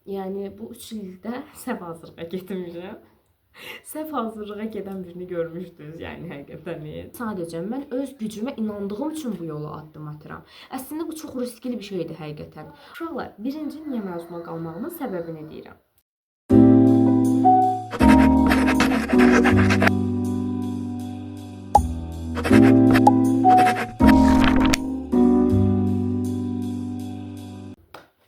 yəni bu 3 ildə səhv hazırlığa getmişəm. Səhv hazırlığa gedən birini görmüşdünüz, yəni həqiqətən. Sadəcə mən öz gücümə inandığım üçün bu yola addım atıram. Əslində bu çox riskli bir şeydir həqiqətən. Uşaqlar, birinci niyə məzuna qalmağımın səbəbini deyirəm.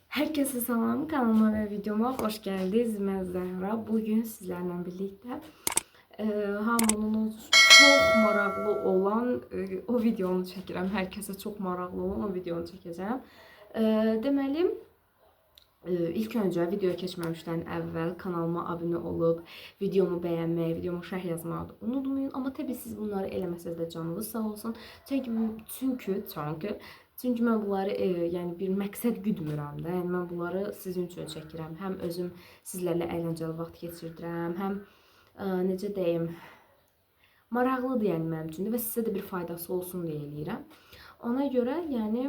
Herkese salam, kanalıma ve videoma hoş geldiniz. Ben Zəhra. Bugün sizlerle birlikte hamının çok maraqlı olan o videonu çəkirəm. Herkese çok maraqlı olan o videonu çəkəcəm. Deməli, ilk öncə videoya keçməmişdən əvvəl kanalıma abunə olub, videomu bəyənməyi, videomu şərh yazmağı da unutmayın. Amma təbii siz bunları eləməsəz də canınız sağ olsun. Çünki mən bunları yəni bir məqsəd güdmürəm də. Yəni mən bunları sizin üçün çəkirəm. Həm özüm sizlərlə əyləncəli vaxt keçirdirəm, həm necə deyim, maraqlıdır yəni mənim üçün və sizə də bir faydası olsun deyə eləyirəm. Ona görə yəni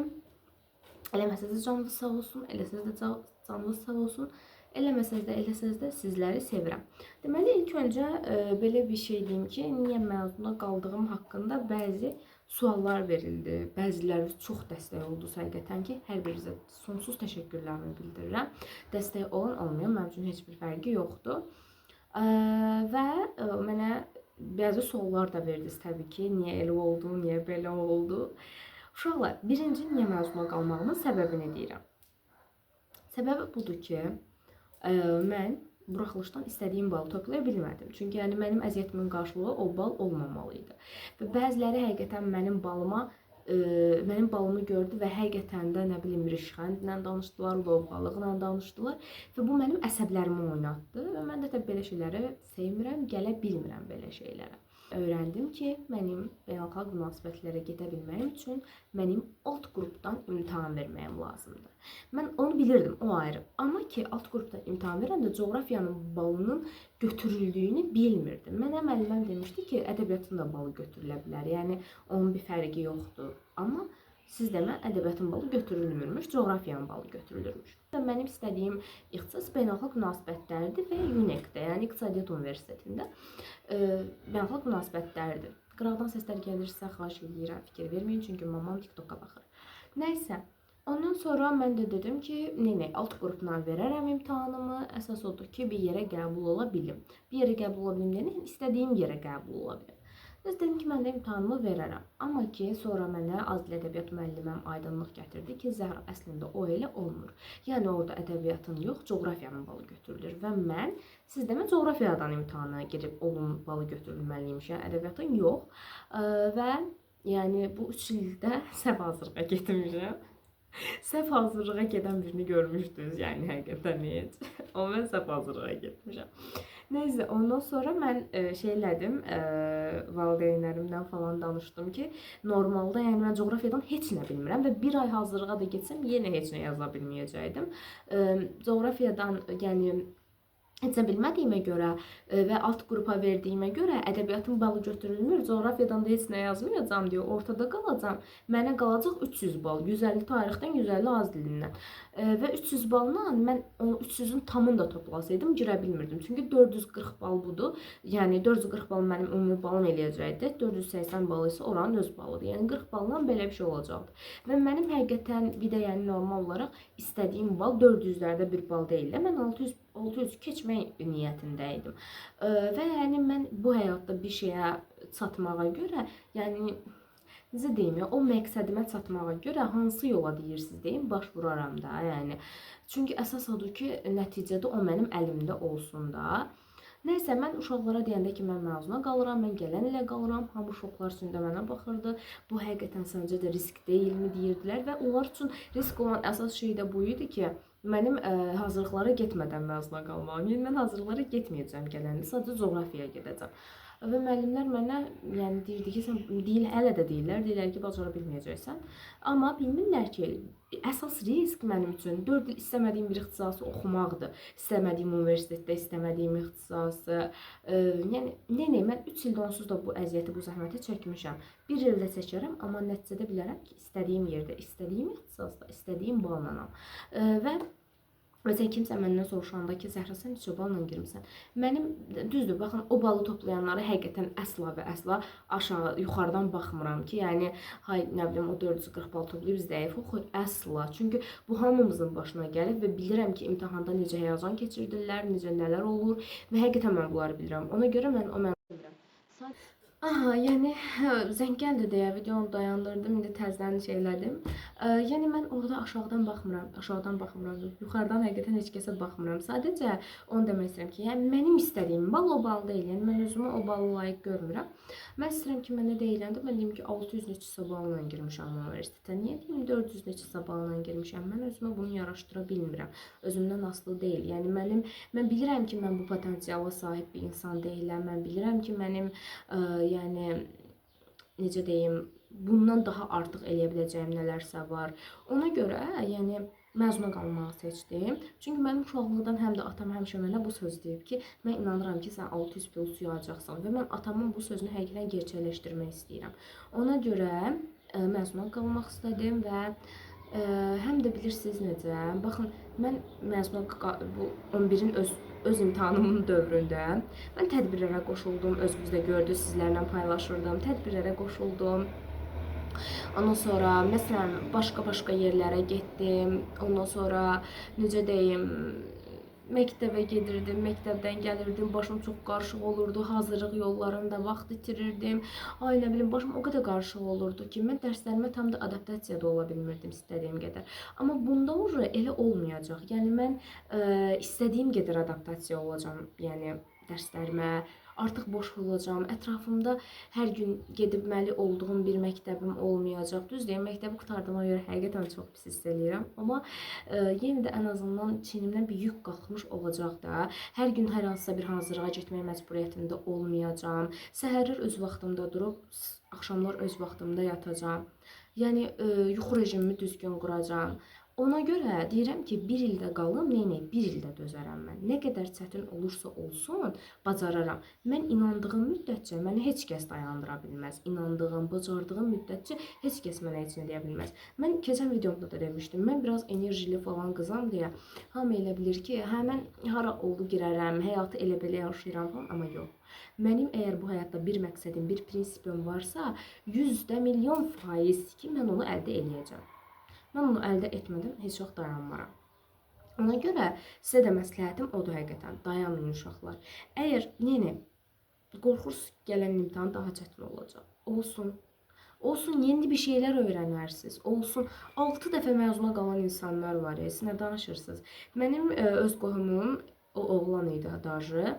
eləməsəz də canınız sağ olsun, eləsəz də canınız sağ olsun. Eləsəz də sizləri sevirəm. Deməli, ilk öncə belə bir şey deyim ki, niyə məzuna qaldığım haqqında bəzi suallar verildi. Bəziləri çox dəstək oldu həqiqətən ki, hər birinizə sonsuz təşəkkürlərimi bildirirəm. Dəstək olan olmayan mənim üçün heç bir fərqi yoxdur. Və mənə bəzi suallar da verdiniz təbii ki, niyə elə oldu, niyə belə oldu. Uşaqlar, birinci niyə məzuna qalmağımın səbəbini deyirəm. Səbəbi budur ki, mən buraxılışdan istədiyim balı toplaya bilmədim. Çünki yəni mənim əziyyətimin qarşılığı o bal olmamalıydı. Və bəziləri həqiqətən mənim balımı gördü və həqiqətən də nə bilim rişxəndlə danışdılar, lovğalıqla danışdılar və bu mənim əsəblərimi oynatdı və mən də təbii belə şeyləri sevmirəm, gələ bilmirəm belə şeylərə. Öyrəndim ki, mənim beynəlxalq münasibətlərə gedə bilməyim üçün mənim alt qrupdan imtahan verməyim lazımdır. Mən onu bilirdim, o ayrı. Amma ki, alt qrupdan imtahan verəndə coğrafiyanın balının götürüldüyünü bilmirdim. Mənə müəlliməm demişdi ki, ədəbiyyatın da balı götürülə bilər. Yəni, onun bir fərqi yoxdur. Amma siz demə, ədəbiyyatın balı götürülmürmüş, coğrafiyanın balı götürülürmüş. Mənim istədiyim ixtisas beynəlxalq münasibətlərdir və UNEC-də, yəni İqtisadiyyat Universitetində beynəlxalq münasibətlərdir. Qıraqdan səslər gəlirsə, xahiş edirəm, fikir verməyin, çünki mamam TikTok-a baxır. Nəysə, ondan sonra mən də dedim ki, alt qrupdan verərəm imtahanımı, əsas odur ki, bir yerə qəbul ola bilim. Bir yerə qəbul ola bilim deyəndə, istədiyim yerə qəbul ola bilim. Biz dedim ki, mən də imtahanımı verərəm. Amma ki, sonra mənə az dil ədəbiyyat müəlliməm aydınlıq gətirdi ki, Zəhra, əslində o elə olmur. Yəni, orada ədəbiyyatın yox, coğrafiyanın balı götürülür. Və mən, siz demə, coğrafiyadan imtahana girib onun balı götürülməliymiş. Yəni, ədəbiyyatın yox. Və yəni, bu 3 ildə səhv hazırlığa getmişəm. Səhv hazırlığa gedən birini görmüşdünüz, yəni həqiqətən heç. O mən səhv hazırlığa getmişəm. Neyse, ondan sonra mən şey elədim, valideynlərimdən falan danışdım ki, normalda yəni mən coğrafiyadan heç nə bilmirəm və bir ay hazırlığa da getsəm yenə heç nə yaza bilməyəcəkdim. Coğrafiyadan yəni heç nə bilmədiyimə görə və alt qrupa verdiyimə görə ədəbiyyatın balı götürülmür, coğrafiyadan da heç nə yazmayacağam deyə ortada qalacam. Mənə qalacaq 300 bal, 150 tarixdən, 150 az dilindən. Və 300 balla mən 300-ün tamını da toplasaydım girə bilmirdim. Çünki 440 bal budur. Yəni 440 bal mənim ümumi balım eləyəcəkdi. 480 bal isə oranın öz balıdır. Yəni 40 balla belə bir şey olacaqdı. Və mənim həqiqətən bir də yəni normal olaraq istədiyim bal 400-lərdə bir bal deyil. Mən 600 keçmək niyyətindəydim. Və yəni mən bu həyatda bir şeyə çatmağa görə, yəni necə deyim ya, o məqsədimə çatmağa görə hansı yola deyirsiniz deyin, baş vuraram da, yəni. Çünki əsas odur ki, nəticədə o mənim əlimdə olsun da. Nəysə, mən uşaqlara deyəndə ki, mən məzuna qalıram, mən gələn ilə qalıram, hamı şoklar içində mənə baxırdı. Bu həqiqətən səncə də risk deyilmi deyirdilər və onlar üçün risk olan əsas şey də bu idi ki, mənim hazırlıqlara getmədən məzuna qalmağım. Yəni, mən hazırlıqlara getməyəcəm gələndə, sadəcə coğrafiyaya gedəcəm. Və müəllimlər mənə yəni deyirdi ki, sən hələ də deyirlər ki, bacara bilməyəcəksən. Amma bilmirlər ki, əsas risk mənim üçün 4 il istəmədiyim bir ixtisası oxumaqdır. İstəmədiyim universitetdə istəmədiyim ixtisası. Yəni mən 3 ildə onsuz da bu əziyyəti, bu zəhməti çəkmişəm. 1 ildə çəkərəm, amma nəticədə bilərəm ki, istədiyim yerdə, istədiyim ixtisasda, istədiyim ballanam. Və Məsələn, kimsə məndən soruşanda ki, Zəhra sən neçə balla girmisən? Mənim düzdür, baxın, o balı toplayanlara həqiqətən əsla və əsla aşağı, yuxarıdan baxmıram ki, yəni hay nə bilim o 440 bal toplayıb zəif oxuyur, əsla. Çünki bu hamımızın başına gəlib və bilirəm ki, imtahanda necə həyəcan keçirdirlər, necə nələr olur və həqiqətən mən bunları bilirəm. Ona görə mən o bilmirəm. Aha, yəni zəng gəldi deyə videonu dayandırdım, indi təzədən şey elədim. Yəni mən orada aşağıdan baxmıram, yuxarıdan həqiqətən heç kəsə baxmıram. Sadəcə onu demək istəyirəm ki, yəni mənim istədiyim bal o bal deyil. Yəni mən özümü o balı layiq görmürəm. Mən istəyirəm ki, mənə deyiləndə mən deyim ki, 600 neçəsə balla girmişəm universitetə. Niyə deyim 400 neçəsə balla girmişəm? Mən özümə bunu yaraşdıra bilmirəm. Özümdən asılı deyil. Yəni mən bilirəm ki, mən bu potensiala sahib bir insan deyiləm. Mən bilirəm ki, mənim yəni necə deyim, bundan daha artıq eləyə biləcəyim nələrsə var. Ona görə, yəni məzuna qalmağı seçdim. Çünki mənim uşaqlıqdan həm də atam həmişə mənə bu söz deyib ki, mən inanıram ki, sən 600 pil suyacaqsan və mən atamın bu sözünü həqiqətən gerçəkləşdirmək istəyirəm. Ona görə məzuna qalmaq istədim və həm də bilirsiniz necə, baxın, mən məzuna bu 11-in öz imtahanımın dövründə mən tədbirlərə qoşuldum. Özünüz də gördünüz, sizlərlə paylaşırdım. Tədbirlərə qoşuldum. Ondan sonra məsələn başqa yerlərə getdim. Ondan sonra necə deyim, məktəbə gedirdim, məktəbdən gəlirdim, başım çox qarışıq olurdu, hazırlıq yollarında vaxt itirirdim. Ay nə bilim, başım o qədər qarışıq olurdu ki, mən dərslərimə tam da adaptasiyada ola bilmirdim istədiyim qədər. Amma bunda elə olmayacaq. Yəni mən istədiyim qədər adaptasiya olacağam, yəni dərslərimə. Artıq boş olacağam. Ətrafımda hər gün gedibməli olduğum bir məktəbim olmayacaq. Düzdür, məktəbi qurtardığıma görə həqiqətən çox pis hiss eləyirəm. Amma yenə də ən azından çiynimdən bir yük qalxmış olacaq da. Hər gün hər hansısa bir hazırlığa getmək məcburiyyətində olmayacağam. Səhərlər öz vaxtımda durub, axşamlar öz vaxtımda yatacağam. Yəni yuxu rejimimi düzgün quracağam. Ona görə deyirəm ki, bir ildə qalım, bir ildə dözərəm mən. Nə qədər çətin olursa olsun, bacararam. Mən inandığım müddətcə məni heç kəs dayandıra bilməz. İnandığım, bacardığım müddətcə heç kəs mənə heç nə deyə bilməz. Mən keçən videomda da demişdim, mən biraz enerjili falan qızam deyə hamı elə bilir ki, hə mən hara oldu girərəm, həyatı elə belə yaşayıram falan, amma yox. Mənim əgər bu həyatda bir məqsədim, bir prinsipim varsa, 100% ki, mən onu əldə eləyəcəm. Mən onu əldə etmədən heç vaxt dayanmaram. Ona görə sizə də məsləhətim odur həqiqətən. Dayanmayın uşaqlar. Əgər qorxursunuz gələn imtahan daha çətin olacaq. Olsun. Olsun, yeni bir şeylər öyrənərsiniz. Olsun. 6 dəfə məzuna qalan insanlar var. Siz nə danışırsınız? Mənim öz qohumum, o oğlan idi, dajı.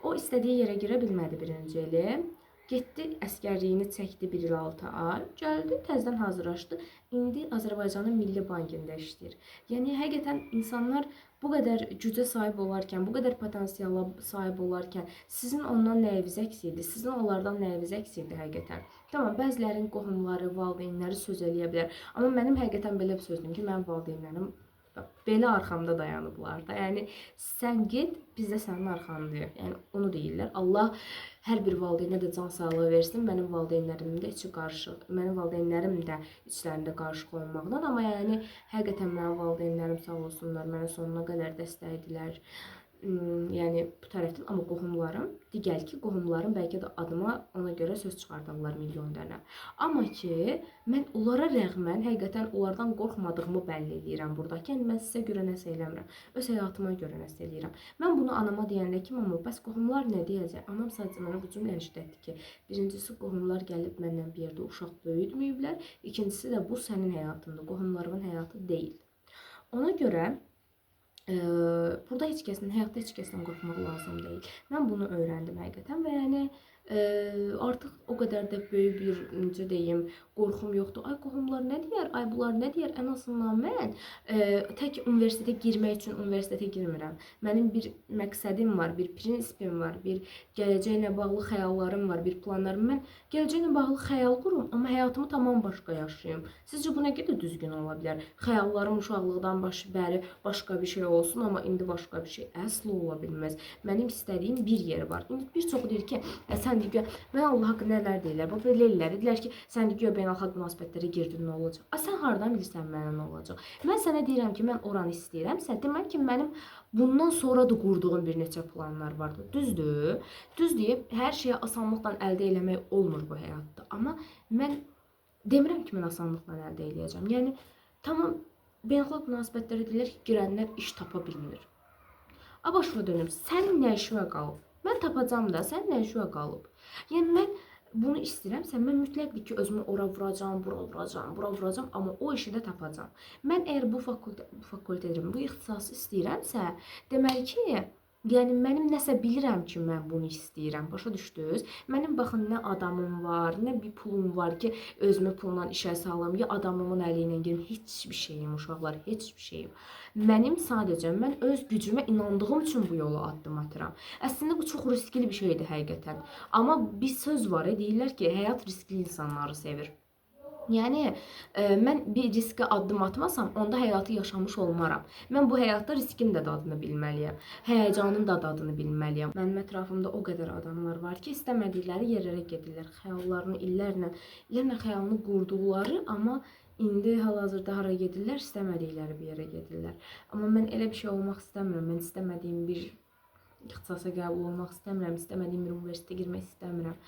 O istədiyi yerə girə bilmədi birinci ili. Getdi, əskərliyini çəkdi 1 il 6 ay, gəldi, təzədən hazırlaşdı. İndi Azərbaycanın Milli Bankında işləyir. Yəni, həqiqətən insanlar bu qədər gücə sahib olarkən, bu qədər potensiala sahib olarkən, sizin ondan nəyiniz əksikdir, sizin onlardan nəyiniz əksikdir həqiqətən. Tamam, bəzilərin qohumları, valideynləri söz eləyə bilər. Amma mənim həqiqətən belə bir sözdüm ki, mənim valideynlərim belə arxamda dayanıblar da. Yəni sən get, biz də sənin arxandayıq. Yəni onu deyirlər. Allah hər bir valideynə də can sağlığı versin. Mənim valideynlərimin də içi qarışıq. Mənim valideynlərim də içlərində qarışıq olmaqdan, amma yəni həqiqətən mənim valideynlərim sağ olsunlar, mənə sonuna qədər dəstəkdilər. Yəni bu tərəfdən, amma qohumlarım, digər ki, qohumlarım bəlkə də adıma ona görə söz çıxardarlar milyon dənə. Amma ki, mən onlara rəğmən həqiqətən onlardan qorxmadığımı bəlli edirəm buradakı. Yəni mən sizə görə nəsə eləmirəm, öz həyatıma görə nəsə eləyirəm. Mən bunu anama deyəndə ki, mama, bəs qohumlar nə deyəcək? Anam sadəcə mənə bu cümləni işlətdi ki, birincisi qohumlar gəlib məndən bir yerdə uşaq böyütməyiblər, ikincisi də bu sənin həyatındır, qohumlarımın həyatı deyil. Ona görə burada həyatda heç kəsdən qorxmaq lazım deyil. Mən bunu öyrəndim həqiqətən və yəni artıq o qədər də böyük bir, necə deyim, qorxum yoxdur. Ay qohumlar nə deyər, ay bunlar nə deyər? Ən azından mən tək universitetə girmək üçün universitetə girmirəm. Mənim bir məqsədim var, bir prinsipim var, bir gələcəklə bağlı xəyallarım var, bir planlarım. Mən gələcəklə bağlı xəyal qurum, amma həyatımı tamam başqa yaşayım. Sizcə bu nə qədər düzgün ola bilər? Xəyallarım uşaqlıqdan bəri başqa bir şey olsun, amma indi başqa bir şey əsla ola bilməz. Mənim istədiyim bir yer var. İndi bir çox deyir ki, sən sən de güya, mən Allah haqqı nələr deyirlər, bax belə ellər, dedilər ki, sən de güya beynəlxalq münasibətlərə girdin, nə olacaq? A, sən hardan bilirsən mənə nə olacaq? Mən sənə deyirəm ki, mən oranı istəyirəmsə, demək ki, mənim bundan sonra da qurduğum bir neçə planlar vardı. Düzdür? Düz deyib, hər şeyi asanlıqla əldə eləmək olmur bu həyatda. Amma mən demirəm ki, mən asanlıqla əldə eləyəcəm. Yəni, tamam, beynəlxalq münasibətlərə deyirlər ki, girənlər iş tapa bilmir. A, başına dönüm, sənin nə işinə qalıb? Mən tapacam da, sənin nə işinə qalıb? Yəni, mən bunu istəyirəmsə, mən mütləqdir ki, özümü ora vuracam, bura vuracam, bura vuracam, amma o işi də tapacam. Mən əgər bu fakültələrin, bu ixtisası istəyirəmsə, deməli ki, yəni mənim nəsə bilirəm ki, mən bunu istəyirəm. Başa düşdünüz? Mənim baxın nə adamım var, nə bir pulum var ki, özümü pulla işə salım, ya adamımın əli ilə gerim. Heç bir şeyim uşaqlar, heç bir şeyim. Mənim sadəcə mən öz gücümə inandığım üçün bu yola addım atıram. Əslində bu çox riskli bir şeydir həqiqətən. Amma bir söz var, deyirlər ki, həyat riskli insanları sevir. Yəni, mən bir riskə addım atmasam, onda həyatı yaşamış olmaram. Mən bu həyatda riskin də dadını bilməliyəm, həyəcanın da dadını bilməliyəm. Mənim ətrafımda o qədər adamlar var ki, istəmədikləri yerlərə gedirlər. Xəyallarını illərlə xəyalını qurduqları, amma indi hal-hazırda hara gedirlər, istəmədikləri bir yerə gedirlər. Amma mən elə bir şey olmaq istəmirəm. Mən istəmədiyim bir ixtisasa qəbul olmaq istəmirəm, istəmədiyim bir universitetə girmək istəmirəm.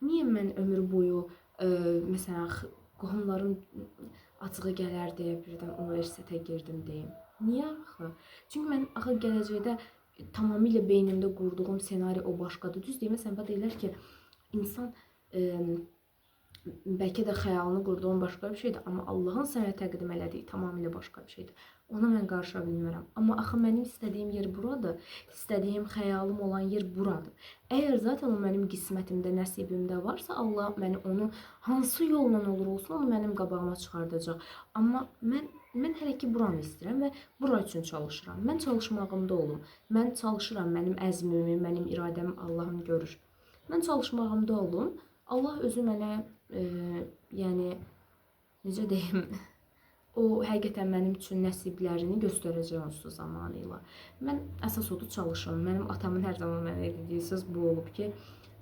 Niyə mən ömür boyu, məsələn, qohumlarım acığı gələr deyə birdən universitetə girdim deyim. Niyə axı? Çünki mən axı gələcəkdə tamamilə beynimdə qurduğum senari o başqadır. Düz deyim, məsələn, deyirlər ki, insan bəlkə də xəyalını qurduğun başqa bir şeydir, amma Allahın sənə təqdim elədiyi tamamilə başqa bir şeydir. Ona mən qarışa bilmirəm. Amma axı mənim istədiyim yer buradır, istədiyim xəyalım olan yer buradır. Əgər zaten o mənim qismətimdə, nəsibimdə varsa, Allah məni onu hansı yolla olur olsun, onu mənim qabağıma çıxardacaq. Amma mən hələ ki buranı istəyirəm və bura üçün çalışıram. Mən çalışmağımda olum. Mən çalışıram, mənim əzmimi, mənim iradəmi Allahım görür. Mən çalışmağımda olum. Allah özü mənə, yəni, necə deyim, o həqiqətən mənim üçün nəsiblərini göstərəcək onsuz zamanı ilə. Mən əsas odur çalışıram. Mənim atamın hər zaman mənə dediyi söz bu olub ki,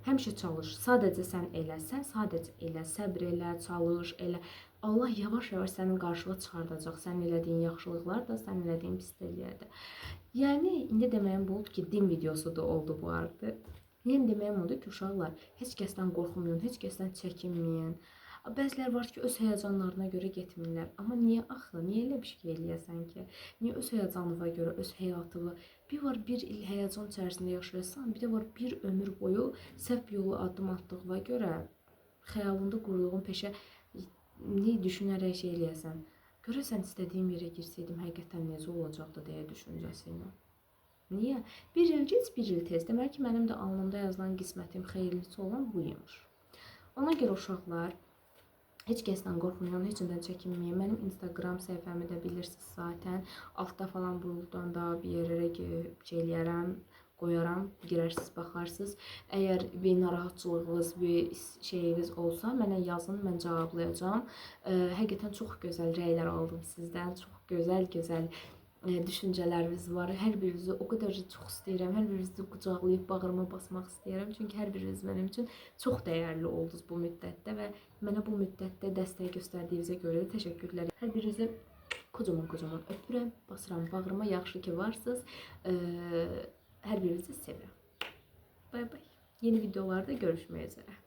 həmişə çalış. Sadəcə sən eləsən, sadəcə elə, səbr elə, çalış, elə. Allah yavaş-yavaş sənin qarşıva çıxardacaq. Sən elədiyin yaxşılıqlar da, sən elədiyin pisliklər də. Yəni, indi deməyim bu oldu ki, din videosu da oldu bu arada. Yəni deməyim oldu ki, uşaqlar, heç kəsdən qorxmayın, heç kəsdən çəkinməyin. Bəziləri var ki, öz həyəcanlarına görə getmirlər. Amma niyə axı? Niyə elə bir şey eləyəsən ki? Niyə öz həyəcanına görə, öz həyatını? Bir var bir il həyəcan içərisində yaşayasan, bir də var bir ömür boyu səhv yolu addım atdığına görə xəyalında qurduğun peşə düşünərək şey eləyəsən. Görəsən istədiyim yerə girsəydim, həqiqətən necə olacaqdı deyə düşüncəsi ilə. Niyə? Bir il gec, bir il tez. Demək ki, mənim də alnımda yazılan qismətim xeyirlisi olan bu imiş. Ona görə uşaqlar, heç kəsdən qorxmayın, heç nədən çəkinməyin. Mənim Instagram səhifəmi də bilirsiniz zaten. Altda falan buradan da bir yerlərə şey eləyərəm, qoyaram, girərsiniz, baxarsınız. Əgər bir narahatçılığınız, bir şeyiniz olsa, mənə yazın, mən cavablayacağam. Həqiqətən çox gözəl rəylər aldım sizdən, çox gözəl düşüncələriniz var. Hər birinizi o qədər çox istəyirəm. Hər birinizi qucaqlayıb bağrıma basmaq istəyirəm. Çünki hər biriniz mənim üçün çox dəyərli oldunuz bu müddətdə və mənə bu müddətdə dəstək göstərdiyinizə görə də təşəkkürlər. Hər birinizi kocaman öpürəm, basıram bağrıma. Yaxşı ki varsınız. Hər birinizi sevirəm. Bay bay. Yeni videolarda görüşmək üzrə.